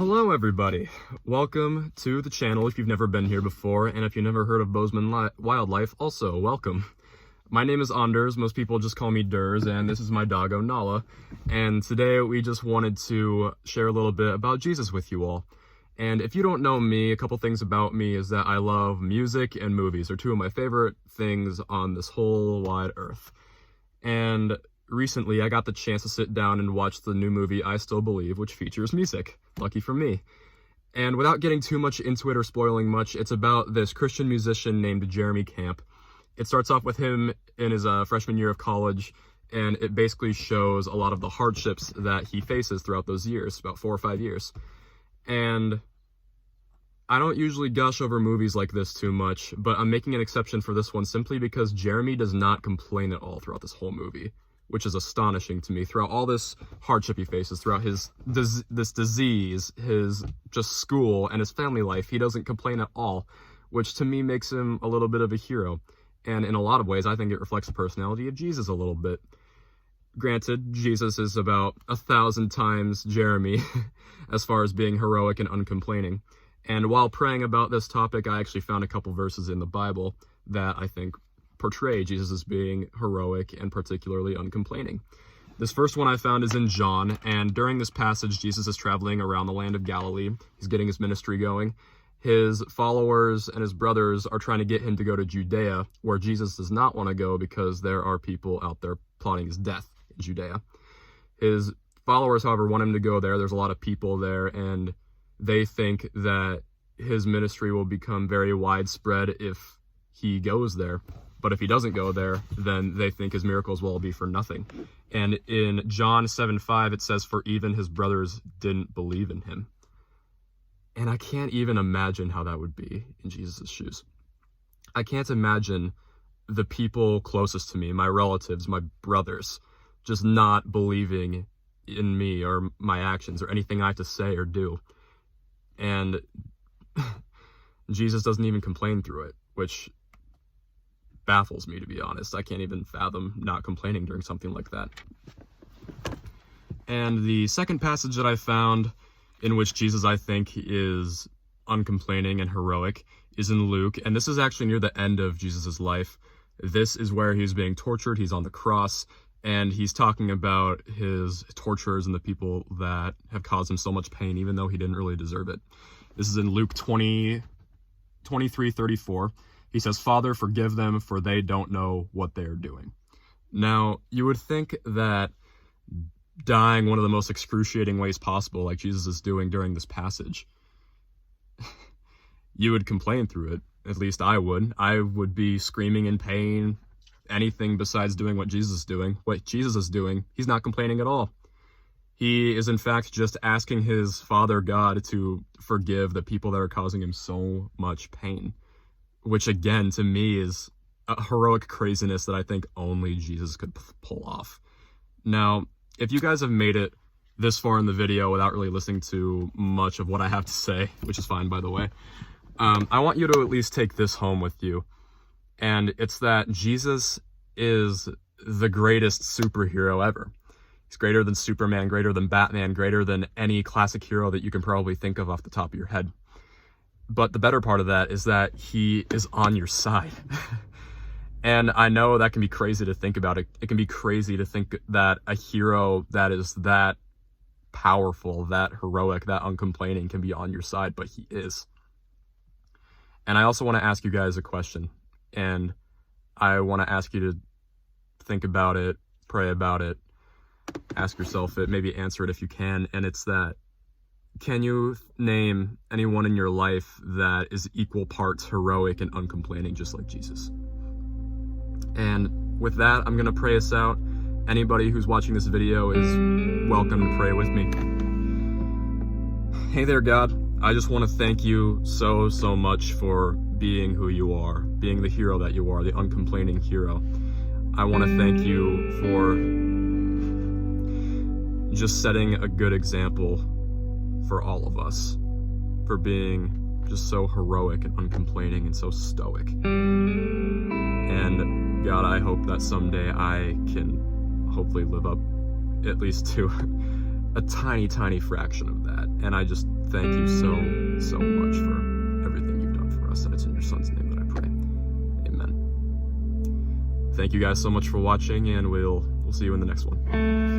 Hello everybody, welcome to the channel if you've never been here before, and if you've never heard of Bozeman Wildlife, also welcome. My name is Anders, most people just call me Durs, and this is my doggo Nala, and today we just wanted to share a little bit about Jesus with you all. And if you don't know me, a couple things about me is that I love music and movies. They're two of my favorite things on this whole wide earth. And recently, I got the chance to sit down and watch the new movie I Still Believe, which features music. Lucky for me. And without getting too much into it or spoiling much, it's about this Christian musician named Jeremy Camp. It starts off with him in his freshman year of college, and it basically shows a lot of the hardships that he faces throughout those years, about 4 or 5 years. And I don't usually gush over movies like this too much, but I'm making an exception for this one simply because Jeremy does not complain at all throughout this whole movie, which is astonishing to me. Throughout all this hardship he faces, throughout this disease, his just school, and his family life, he doesn't complain at all, which to me makes him a little bit of a hero. And in a lot of ways, I think it reflects the personality of Jesus a little bit. Granted, Jesus is about 1,000 times Jeremy as far as being heroic and uncomplaining. And while praying about this topic, I actually found a couple verses in the Bible that I think portray Jesus as being heroic and particularly uncomplaining. This first one I found is in John, and during this passage, Jesus is traveling around the land of Galilee. He's getting his ministry going. His followers and his brothers are trying to get him to go to Judea, where Jesus does not want to go because there are people out there plotting his death in Judea. His followers, however, want him to go there. There's a lot of people there, and they think that his ministry will become very widespread if he goes there. But if he doesn't go there, then they think his miracles will all be for nothing. And in John 7:5, it says, "For even his brothers didn't believe in him." And I can't even imagine how that would be in Jesus' shoes. I can't imagine the people closest to me, my relatives, my brothers, just not believing in me or my actions or anything I have to say or do. And Jesus doesn't even complain through it, which baffles me, to be honest. I can't even fathom not complaining during something like that. And the second passage that I found in which Jesus, I think, is uncomplaining and heroic is in Luke, and this is actually near the end of Jesus' life. This is where he's being tortured. He's on the cross, and he's talking about his torturers and the people that have caused him so much pain, even though he didn't really deserve it. This is in Luke 23:34. He says, "Father, forgive them, for they don't know what they are doing." Now, you would think that dying one of the most excruciating ways possible, like Jesus is doing during this passage, you would complain through it. At least I would. I would be screaming in pain, anything besides doing what Jesus is doing. What Jesus is doing, he's not complaining at all. He is, in fact, just asking his Father God to forgive the people that are causing him so much pain. Which, again, to me is a heroic craziness that I think only Jesus could pull off. Now, if you guys have made it this far in the video without really listening to much of what I have to say, which is fine, by the way, I want you to at least take this home with you. And it's that Jesus is the greatest superhero ever. He's greater than Superman, greater than Batman, greater than any classic hero that you can probably think of off the top of your head. But the better part of that is that he is on your side. And I know that can be crazy to think about. It can be crazy to think that a hero that is that powerful, that heroic, that uncomplaining can be on your side, but he is. And I also want to ask you guys a question. And I want to ask you to think about it, pray about it, ask yourself it, maybe answer it if you can. And it's that, can you name anyone in your life that is equal parts heroic and uncomplaining, just like Jesus? And with that, I'm going to pray us out. Anybody who's watching this video is welcome to pray with me. Hey there, God. I just want to thank you so much for being who you are, being the hero that you are, the uncomplaining hero. I want to thank you for just setting a good example for all of us, for being just so heroic and uncomplaining and so stoic. And God, I hope that someday I can hopefully live up at least to a tiny, tiny fraction of that. And I just thank you so, so much for everything you've done for us. And it's in your son's name that I pray. Amen. Thank you guys so much for watching, and we'll see you in the next one.